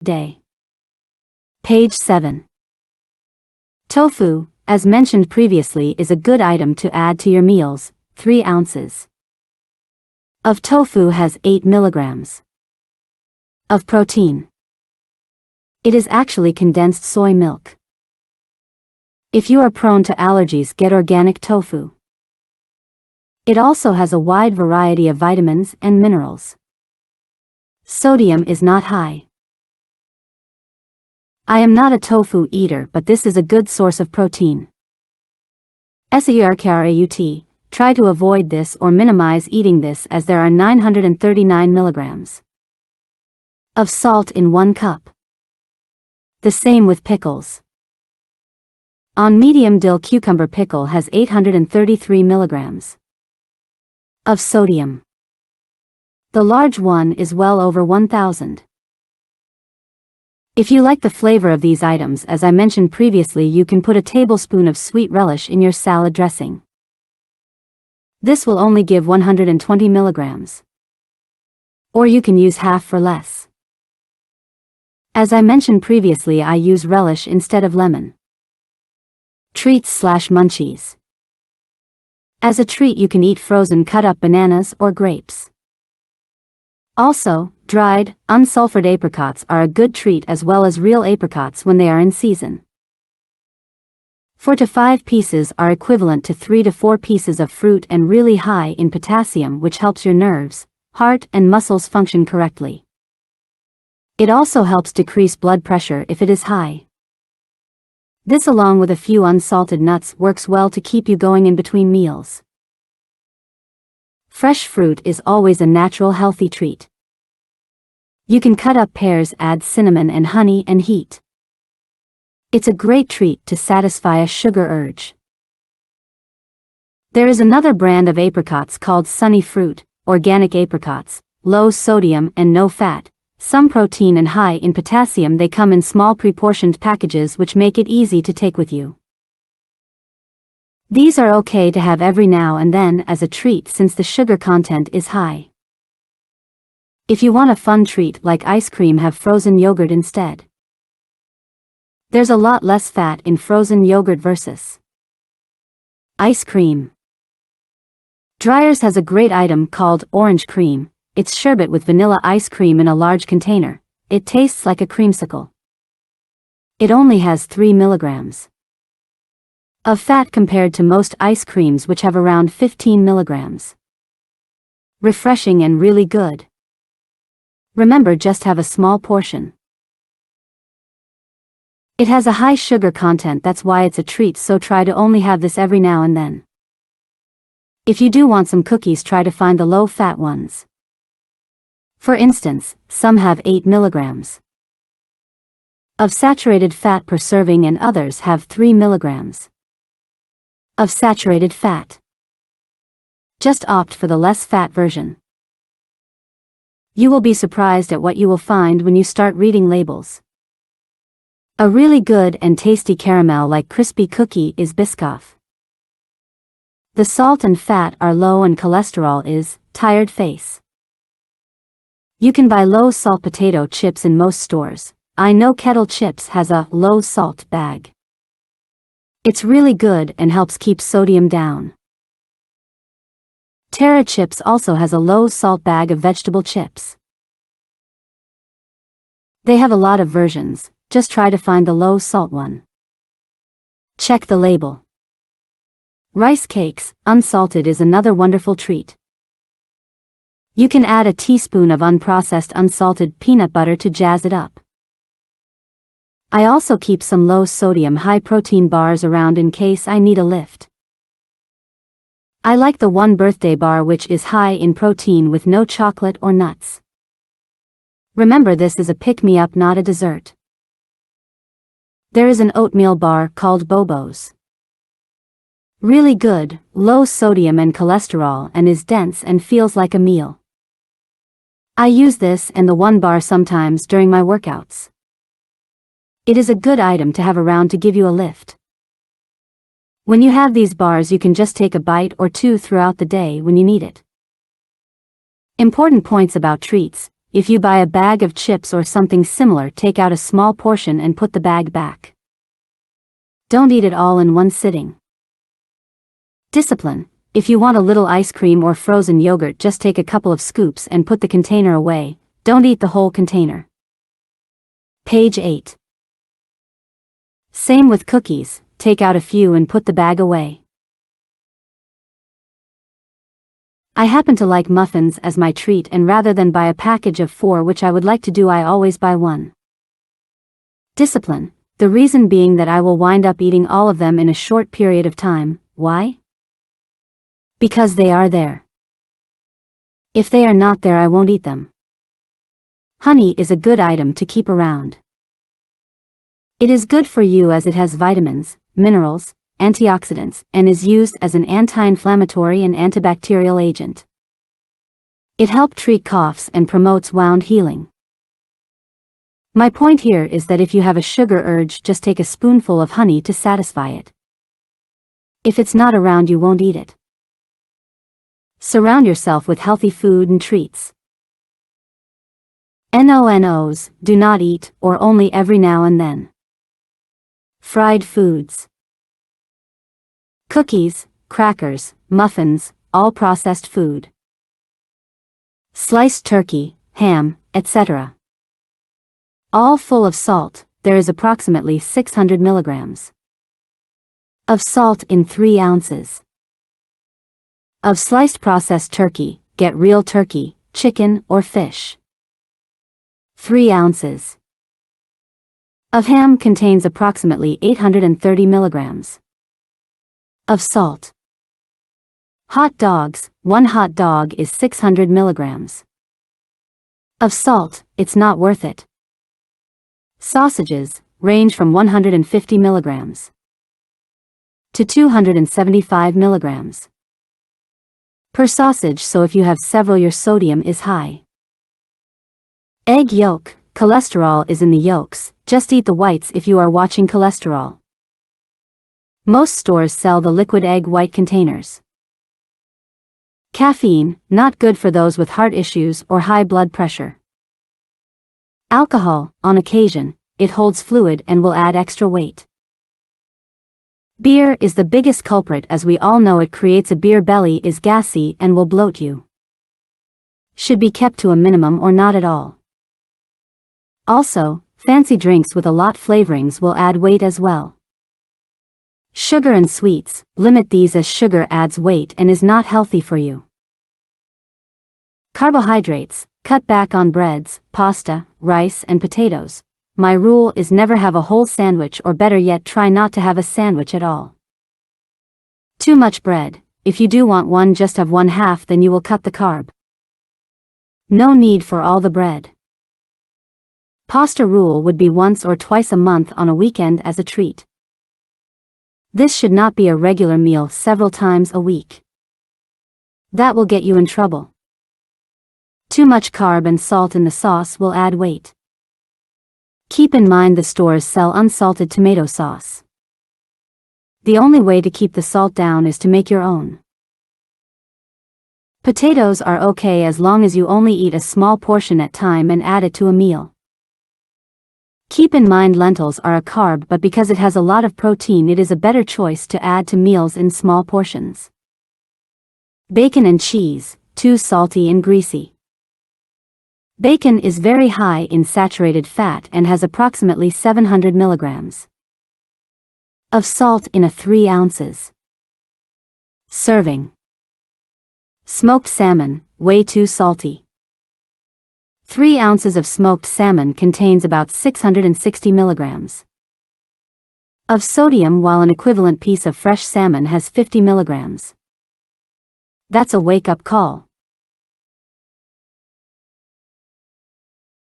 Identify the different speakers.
Speaker 1: day. Page 7. Tofu, as mentioned previously, is a good item to add to your meals. 3 ounces of tofu has 8 milligrams of protein. It is actually condensed soy milk. If you are prone to allergies, get organic tofu. It also has a wide variety of vitamins and minerals. Sodium is not high. I am not a tofu eater, but this is a good source of protein. SERKRAUT, try to avoid this or minimize eating this, as there are 939 milligrams of salt in 1 cup. The same with pickles. On medium dill cucumber pickle has 833 milligrams of sodium. The large one is well over 1,000. If you like the flavor of these items, as I mentioned previously, you can put a tablespoon of sweet relish in your salad dressing. This will only give 120 milligrams. Or you can use half for less. As I mentioned previously, I use relish instead of lemon. Treats/munchies. As a treat, you can eat frozen cut-up bananas or grapes. Also, dried, unsulfured apricots are a good treat, as well as real apricots when they are in season. 4 to 5 pieces are equivalent to 3 to 4 pieces of fruit and really high in potassium, which helps your nerves, heart, and muscles function correctly. It also helps decrease blood pressure if it is high. This, along with a few unsalted nuts, works well to keep you going in between meals. Fresh fruit is always a natural, healthy treat. You can cut up pears, add cinnamon and honey, and heat. It's a great treat to satisfy a sugar urge. There is another brand of apricots called Sunny Fruit, organic apricots, low sodium and no fat, some protein and high in potassium. They come in small pre-portioned packages, which make it easy to take with you. These are okay to have every now and then as a treat, since the sugar content is high. If you want a fun treat like ice cream, have frozen yogurt instead. There's a lot less fat in frozen yogurt versus ice cream. Dreyer's has a great item called orange cream. It's sherbet with vanilla ice cream in a large container. It tastes like a creamsicle. It only has 3 milligrams of fat compared to most ice creams, which have around 15 milligrams. Refreshing and really good. Remember, just have a small portion. It has a high sugar content, that's why it's a treat, so try to only have this every now and then. If you do want some cookies, try to find the low-fat ones. For instance, some have 8 milligrams of saturated fat per serving, and others have 3 milligrams of saturated fat. Just opt for the less fat version. You will be surprised at what you will find when you start reading labels. A really good and tasty caramel-like crispy cookie is Biscoff. The salt and fat are low and cholesterol is tired face. You can buy low-salt potato chips in most stores. I know Kettle Chips has a low-salt bag. It's really good and helps keep sodium down. Terra Chips also has a low-salt bag of vegetable chips. They have a lot of versions, just try to find the low-salt one. Check the label. Rice cakes, unsalted, is another wonderful treat. You can add a teaspoon of unprocessed unsalted peanut butter to jazz it up. I also keep some low-sodium, high-protein bars around in case I need a lift. I like the One Birthday bar, which is high in protein with no chocolate or nuts. Remember, this is a pick-me-up, not a dessert. There is an oatmeal bar called Bobo's. Really good, low sodium and cholesterol, and is dense and feels like a meal. I use this and the One bar sometimes during my workouts. It is a good item to have around to give you a lift. When you have these bars, you can just take a bite or two throughout the day when you need it. Important points about treats. if you buy a bag of chips or something similar, take out a small portion and put the bag back. Don't eat it all in one sitting. Discipline. If you want a little ice cream or frozen yogurt, just take a couple of scoops and put the container away. Don't eat the whole container. Page 8. Same with cookies, take out a few and put the bag away. I happen to like muffins as my treat, and rather than buy a package of 4, which I would like to do, I always buy 1. Discipline. The reason being that I will wind up eating all of them in a short period of time. Why? Because they are there. If they are not there, I won't eat them. Honey is a good item to keep around. It is good for you as it has vitamins, minerals, antioxidants, and is used as an anti-inflammatory and antibacterial agent. It helps treat coughs and promotes wound healing. My point here is that if you have a sugar urge, just take a spoonful of honey to satisfy it. If it's not around, you won't eat it. Surround yourself with healthy food and treats. NONOs, do not eat, or only every now and then. Fried foods. Cookies, crackers, muffins, all processed food. Sliced turkey, ham, etc. All full of salt. There is approximately 600 milligrams of salt in 3 ounces. Of sliced processed turkey, get real turkey, chicken, or fish. 3 ounces. Of ham contains approximately 830 milligrams of salt. Hot dogs, 1 hot dog is 600 milligrams of salt. It's not worth it. Sausages range from 150 milligrams to 275 milligrams per sausage, so if you have several, your sodium is high. Egg yolk, cholesterol is in the yolks, just eat the whites if you are watching cholesterol. Most stores sell the liquid egg white containers. Caffeine, not good for those with heart issues or high blood pressure. Alcohol, on occasion, it holds fluid and will add extra weight. Beer is the biggest culprit, as we all know. It creates a beer belly, is gassy, and will bloat you. Should be kept to a minimum or not at all. Also, fancy drinks with a lot flavorings will add weight as well. Sugar and sweets, limit these as sugar adds weight and is not healthy for you. Carbohydrates, cut back on breads, pasta, rice, and potatoes. My rule is never have a whole sandwich, or better yet, try not to have a sandwich at all. Too much bread. If you do want one, just have 1/2, then you will cut the carb. No need for all the bread. Pasta rule would be once or twice a month on a weekend as a treat. This should not be a regular meal several times a week. That will get you in trouble. Too much carb and salt in the sauce will add weight. Keep in mind the stores sell unsalted tomato sauce. The only way to keep the salt down is to make your own. Potatoes are okay as long as you only eat a small portion at a time and add it to a meal. Keep in mind lentils are a carb, but because it has a lot of protein, it is a better choice to add to meals in small portions. Bacon and cheese, too salty and greasy. Bacon is very high in saturated fat and has approximately 700 milligrams of salt in a 3 ounces serving. Smoked salmon, way too salty. 3 ounces of smoked salmon contains about 660 milligrams of sodium, while an equivalent piece of fresh salmon has 50 milligrams. That's a wake-up call.